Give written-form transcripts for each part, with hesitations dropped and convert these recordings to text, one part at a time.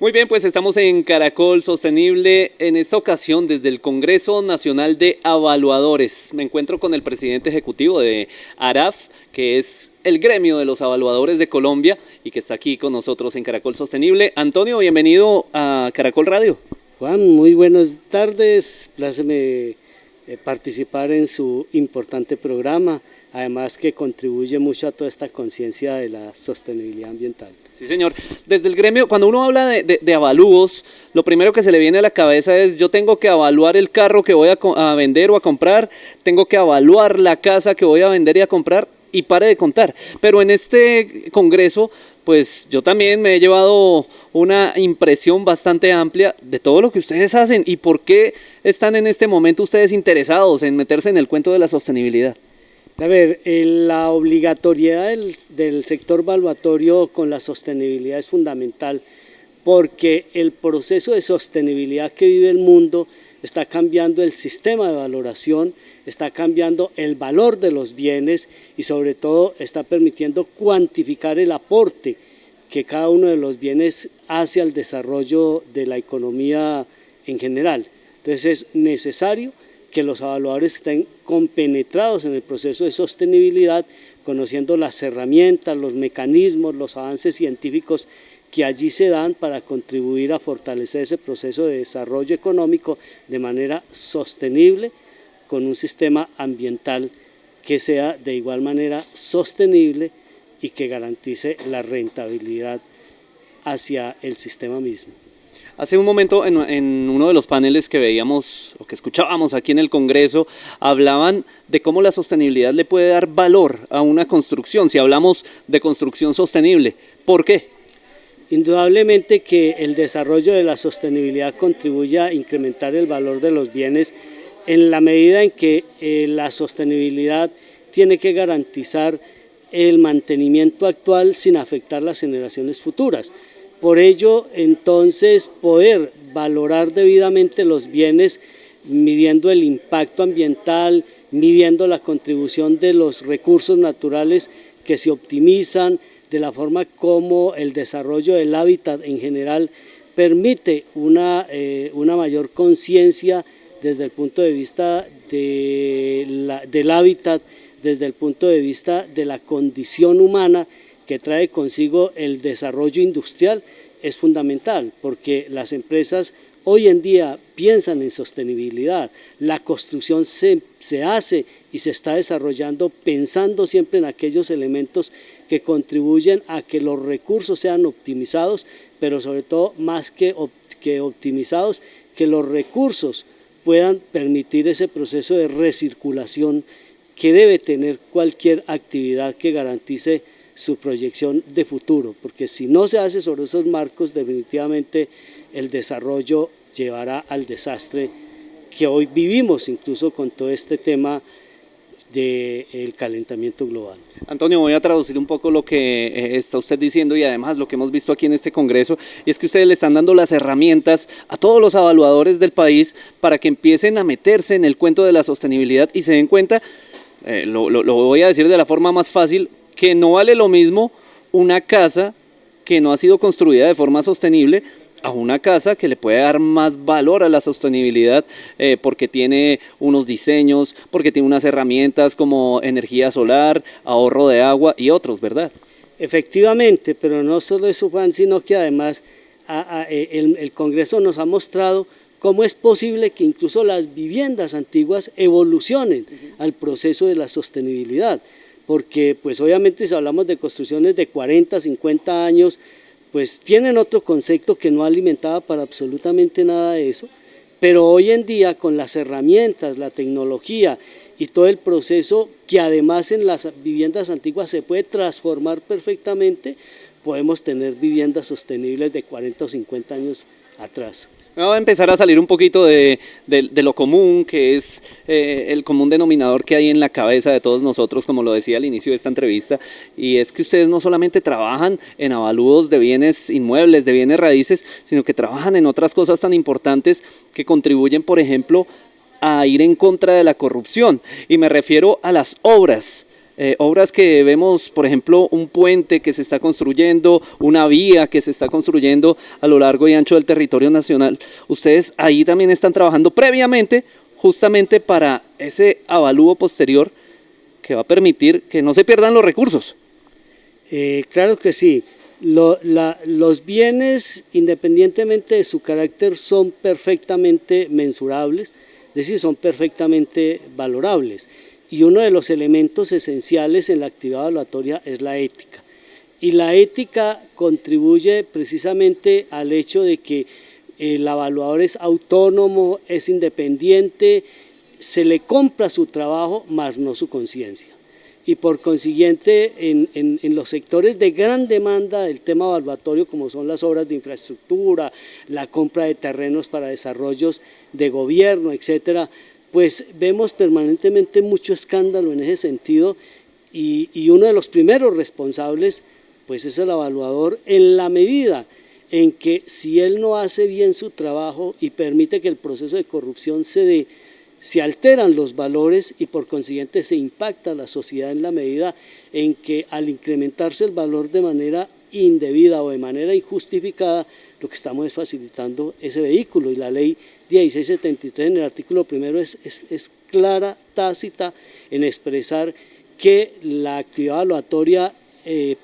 Muy bien, pues estamos en Caracol Sostenible, en esta ocasión desde el Congreso Nacional de Avaluadores. Me encuentro con el presidente ejecutivo de ARAF, que es el gremio de los evaluadores de Colombia y que está aquí con nosotros en Caracol Sostenible. Antonio, bienvenido a Caracol Radio. Juan, muy buenas tardes, pláceme participar en su importante programa, además que contribuye mucho a toda esta conciencia de la sostenibilidad ambiental. Sí, señor. Desde el gremio, cuando uno habla de avalúos, lo primero que se le viene a la cabeza es: yo tengo que evaluar el carro que voy a vender o a comprar, tengo que evaluar la casa que voy a vender y a comprar, y pare de contar. Pero en este congreso, pues yo también me he llevado una impresión bastante amplia de todo lo que ustedes hacen y por qué están en este momento ustedes interesados en meterse en el cuento de la sostenibilidad. A ver, la obligatoriedad del sector valuatorio con la sostenibilidad es fundamental, porque el proceso de sostenibilidad que vive el mundo está cambiando el sistema de valoración, está cambiando el valor de los bienes y sobre todo está permitiendo cuantificar el aporte que cada uno de los bienes hace al desarrollo de la economía en general. Entonces es necesario que los evaluadores estén compenetrados en el proceso de sostenibilidad, conociendo las herramientas, los mecanismos, los avances científicos que allí se dan para contribuir a fortalecer ese proceso de desarrollo económico de manera sostenible, con un sistema ambiental que sea de igual manera sostenible y que garantice la rentabilidad hacia el sistema mismo. Hace un momento en uno de los paneles que veíamos o que escuchábamos aquí en el Congreso, hablaban de cómo la sostenibilidad le puede dar valor a una construcción, si hablamos de construcción sostenible. ¿Por qué? Indudablemente que el desarrollo de la sostenibilidad contribuye a incrementar el valor de los bienes en la medida en que la sostenibilidad tiene que garantizar el mantenimiento actual sin afectar las generaciones futuras. Por ello, entonces, poder valorar debidamente los bienes, midiendo el impacto ambiental, midiendo la contribución de los recursos naturales que se optimizan, de la forma como el desarrollo del hábitat en general permite una mayor conciencia desde el punto de vista del hábitat, desde el punto de vista de la condición humana que trae consigo el desarrollo industrial, es fundamental, porque las empresas hoy en día piensan en sostenibilidad. La construcción se hace y se está desarrollando pensando siempre en aquellos elementos que contribuyen a que los recursos sean optimizados, pero sobre todo más que optimizados, que los recursos puedan permitir ese proceso de recirculación que debe tener cualquier actividad que garantice su proyección de futuro, porque si no se hace sobre esos marcos, definitivamente el desarrollo llevará al desastre que hoy vivimos, incluso con todo este tema del calentamiento global. Antonio, voy a traducir un poco lo que está usted diciendo y además lo que hemos visto aquí en este Congreso, y es que ustedes le están dando las herramientas a todos los evaluadores del país para que empiecen a meterse en el cuento de la sostenibilidad y se den cuenta, lo voy a decir de la forma más fácil, que no vale lo mismo una casa que no ha sido construida de forma sostenible a una casa que le puede dar más valor a la sostenibilidad porque tiene unos diseños, porque tiene unas herramientas como energía solar, ahorro de agua y otros, ¿verdad? Efectivamente, pero no solo eso, Juan, sino que además el Congreso nos ha mostrado cómo es posible que incluso las viviendas antiguas evolucionen al proceso de la sostenibilidad, porque pues obviamente si hablamos de construcciones de 40, 50 años, pues tienen otro concepto que no alimentaba para absolutamente nada de eso, pero hoy en día con las herramientas, la tecnología y todo el proceso que además en las viviendas antiguas se puede transformar perfectamente, podemos tener viviendas sostenibles de 40 o 50 años atrás. Vamos a empezar a salir un poquito de lo común, que es el común denominador que hay en la cabeza de todos nosotros, como lo decía al inicio de esta entrevista, y es que ustedes no solamente trabajan en avalúos de bienes inmuebles, de bienes raíces, sino que trabajan en otras cosas tan importantes que contribuyen, por ejemplo, a ir en contra de la corrupción, y me refiero a las obras obras que vemos, por ejemplo, un puente que se está construyendo, una vía que se está construyendo a lo largo y ancho del territorio nacional. Ustedes ahí también están trabajando previamente justamente para ese avalúo posterior que va a permitir que no se pierdan los recursos. Claro que sí. Los bienes, independientemente de su carácter, son perfectamente mensurables, es decir, son perfectamente valorables. Y uno de los elementos esenciales en la actividad evaluatoria es la ética. Y la ética contribuye precisamente al hecho de que el evaluador es autónomo, es independiente, se le compra su trabajo, más no su conciencia. Y por consiguiente, en los sectores de gran demanda del tema evaluatorio, como son las obras de infraestructura, la compra de terrenos para desarrollos de gobierno, etcétera, pues vemos permanentemente mucho escándalo en ese sentido, y uno de los primeros responsables pues es el evaluador, en la medida en que si él no hace bien su trabajo y permite que el proceso de corrupción se dé, se alteran los valores y por consiguiente se impacta a la sociedad en la medida en que al incrementarse el valor de manera indebida o de manera injustificada, lo que estamos es facilitando ese vehículo, y la ley 1673 en el artículo primero es clara, tácita en expresar que la actividad evaluatoria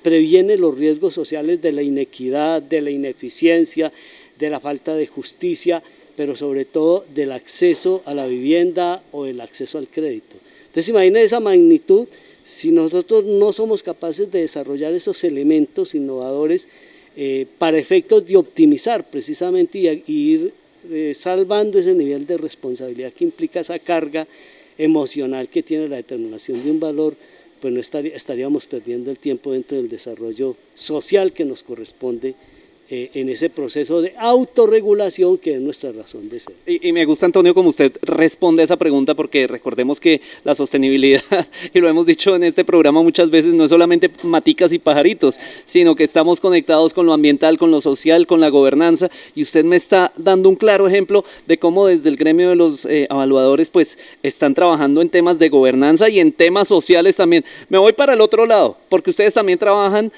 previene los riesgos sociales de la inequidad, de la ineficiencia, de la falta de justicia, pero sobre todo del acceso a la vivienda o el acceso al crédito. Entonces imaginen esa magnitud, si nosotros no somos capaces de desarrollar esos elementos innovadores para efectos de optimizar precisamente y ir salvando ese nivel de responsabilidad que implica esa carga emocional que tiene la determinación de un valor, pues no estaríamos perdiendo el tiempo dentro del desarrollo social que nos corresponde en ese proceso de autorregulación que es nuestra razón de ser. Y me gusta, Antonio, como usted responde a esa pregunta, porque recordemos que la sostenibilidad, y lo hemos dicho en este programa muchas veces, no es solamente maticas y pajaritos, sino que estamos conectados con lo ambiental, con lo social, con la gobernanza, y usted me está dando un claro ejemplo de cómo desde el gremio de los evaluadores pues están trabajando en temas de gobernanza y en temas sociales también. Me voy para el otro lado, porque ustedes también trabajan,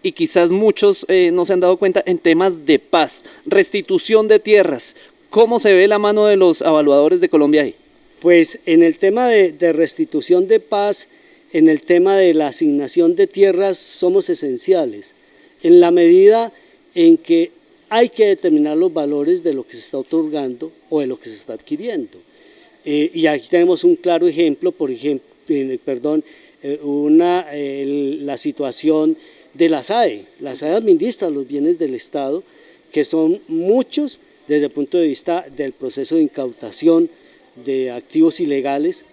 y quizás muchos no se han dado cuenta, en temas de paz, restitución de tierras. ¿Cómo se ve la mano de los evaluadores de Colombia ahí? Pues en el tema de restitución de paz, en el tema de la asignación de tierras somos esenciales, en la medida en que hay que determinar los valores de lo que se está otorgando o de lo que se está adquiriendo. Y aquí tenemos un claro ejemplo, por ejemplo, la situación de la SAE. La SAE administra los bienes del Estado, que son muchos desde el punto de vista del proceso de incautación de activos ilegales,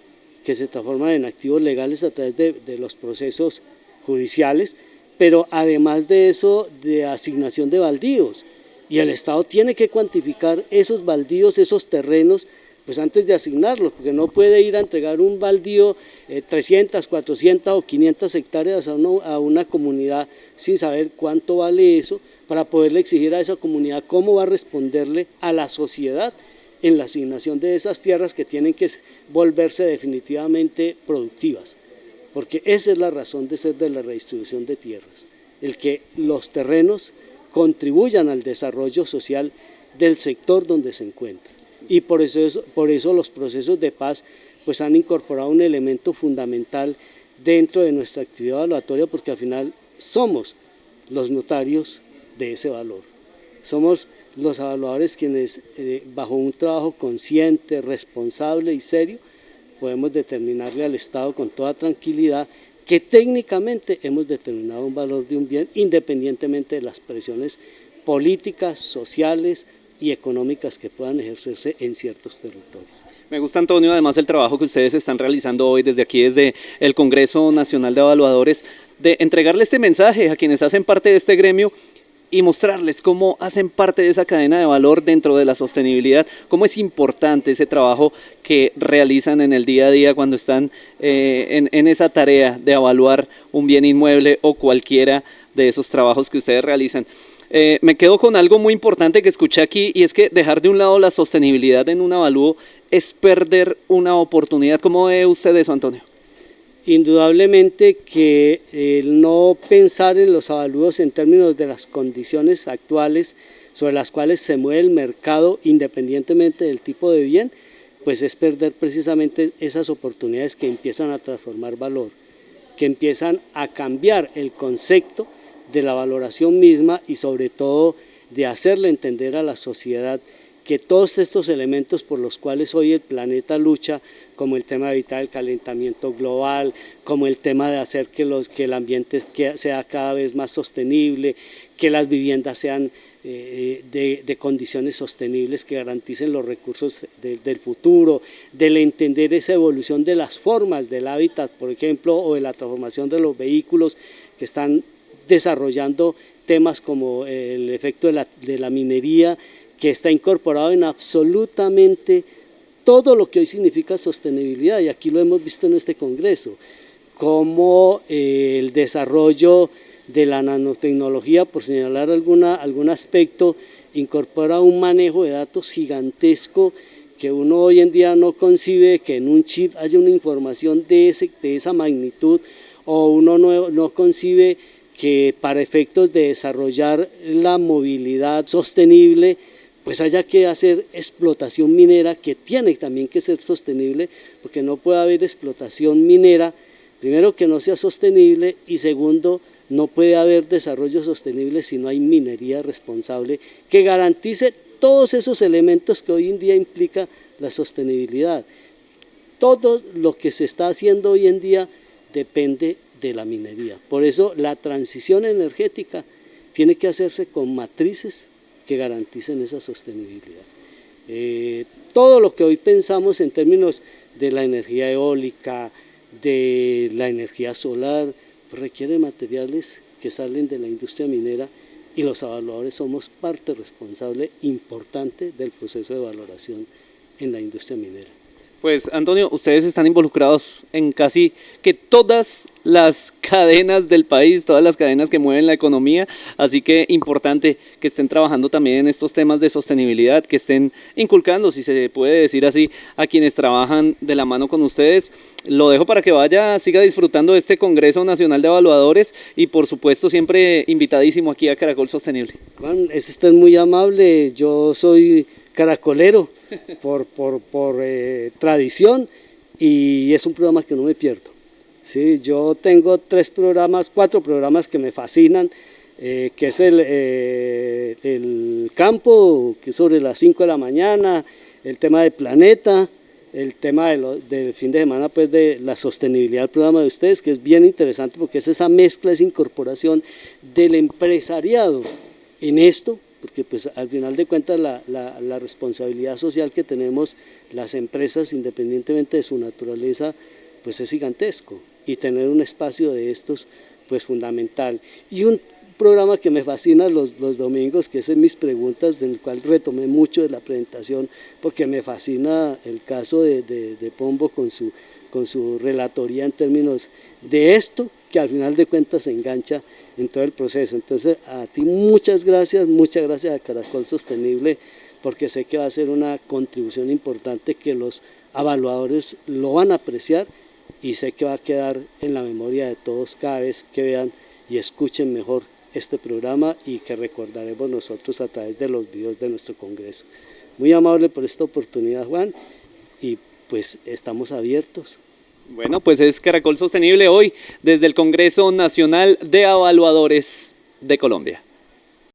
que se transforman en activos legales a través de los procesos judiciales, pero además de eso, de asignación de baldíos. Y el Estado tiene que cuantificar esos baldíos, esos terrenos, pues antes de asignarlos, porque no puede ir a entregar un baldío 300, 400 o 500 hectáreas a una comunidad sin saber cuánto vale eso, para poderle exigir a esa comunidad cómo va a responderle a la sociedad en la asignación de esas tierras que tienen que volverse definitivamente productivas, porque esa es la razón de ser de la redistribución de tierras, el que los terrenos contribuyan al desarrollo social del sector donde se encuentran. Y por eso los procesos de paz pues han incorporado un elemento fundamental dentro de nuestra actividad evaluatoria, porque al final somos los notarios de ese valor. Somos los evaluadores quienes bajo un trabajo consciente, responsable y serio podemos determinarle al Estado con toda tranquilidad que técnicamente hemos determinado un valor de un bien independientemente de las presiones políticas, sociales y económicas que puedan ejercerse en ciertos territorios. Me gusta, Antonio, además el trabajo que ustedes están realizando hoy desde aquí, desde el Congreso Nacional de Evaluadores, de entregarle este mensaje a quienes hacen parte de este gremio y mostrarles cómo hacen parte de esa cadena de valor dentro de la sostenibilidad, cómo es importante ese trabajo que realizan en el día a día cuando están en esa tarea de evaluar un bien inmueble o cualquiera de esos trabajos que ustedes realizan. Me quedo con algo muy importante que escuché aquí, y es que dejar de un lado la sostenibilidad en un avalúo es perder una oportunidad. ¿Cómo ve usted eso, Antonio? Indudablemente que el no pensar en los avalúos en términos de las condiciones actuales sobre las cuales se mueve el mercado independientemente del tipo de bien, pues es perder precisamente esas oportunidades que empiezan a transformar valor, que empiezan a cambiar el concepto de la valoración misma y sobre todo de hacerle entender a la sociedad que todos estos elementos por los cuales hoy el planeta lucha, como el tema de evitar el calentamiento global, como el tema de hacer que el ambiente sea cada vez más sostenible, que las viviendas sean de condiciones sostenibles que garanticen los recursos del futuro, del entender esa evolución de las formas del hábitat, por ejemplo, o de la transformación de los vehículos que están desarrollando temas como el efecto de la minería, que está incorporado en absolutamente todo lo que hoy significa sostenibilidad, y aquí lo hemos visto en este congreso, como el desarrollo de la nanotecnología, por señalar algún aspecto, incorpora un manejo de datos gigantesco que uno hoy en día no concibe que en un chip haya una información de esa magnitud, o uno no concibe que para efectos de desarrollar la movilidad sostenible, pues haya que hacer explotación minera que tiene también que ser sostenible, porque no puede haber explotación minera, primero que no sea sostenible y segundo, no puede haber desarrollo sostenible si no hay minería responsable que garantice todos esos elementos que hoy en día implica la sostenibilidad. Todo lo que se está haciendo hoy en día depende de la minería. Por eso la transición energética tiene que hacerse con matrices que garanticen esa sostenibilidad. Todo lo que hoy pensamos en términos de la energía eólica, de la energía solar, pues requiere materiales que salen de la industria minera, y los evaluadores somos parte responsable importante del proceso de valoración en la industria minera. Pues Antonio, ustedes están involucrados en casi que todas las cadenas del país, todas las cadenas que mueven la economía, así que importante que estén trabajando también en estos temas de sostenibilidad, que estén inculcando, si se puede decir así, a quienes trabajan de la mano con ustedes. Lo dejo para que vaya, siga disfrutando de este Congreso Nacional de Evaluadores y por supuesto siempre invitadísimo aquí a Caracol Sostenible. Juan, es usted muy amable, yo soy caracolero por tradición y es un programa que no me pierdo. Sí, yo tengo 4 programas que me fascinan, que es el campo, que es sobre las 5 de la mañana, el tema de planeta, el tema del fin de semana, pues de la sostenibilidad del programa de ustedes, que es bien interesante porque es esa mezcla, esa incorporación del empresariado en esto, porque pues al final de cuentas la responsabilidad social que tenemos las empresas, independientemente de su naturaleza, pues es gigantesco, y tener un espacio de estos pues fundamental. Y un programa que me fascina los domingos, que es en mis preguntas, en el cual retomé mucho de la presentación, porque me fascina el caso de Pombo con su relatoría en términos de esto, que al final de cuentas se engancha en todo el proceso. Entonces a ti muchas gracias a Caracol Sostenible, porque sé que va a ser una contribución importante que los evaluadores lo van a apreciar, y sé que va a quedar en la memoria de todos cada vez que vean y escuchen mejor este programa, y que recordaremos nosotros a través de los videos de nuestro congreso. Muy amable por esta oportunidad, Juan, y pues estamos abiertos. Bueno, pues es Caracol Sostenible hoy desde el Congreso Nacional de Evaluadores de Colombia.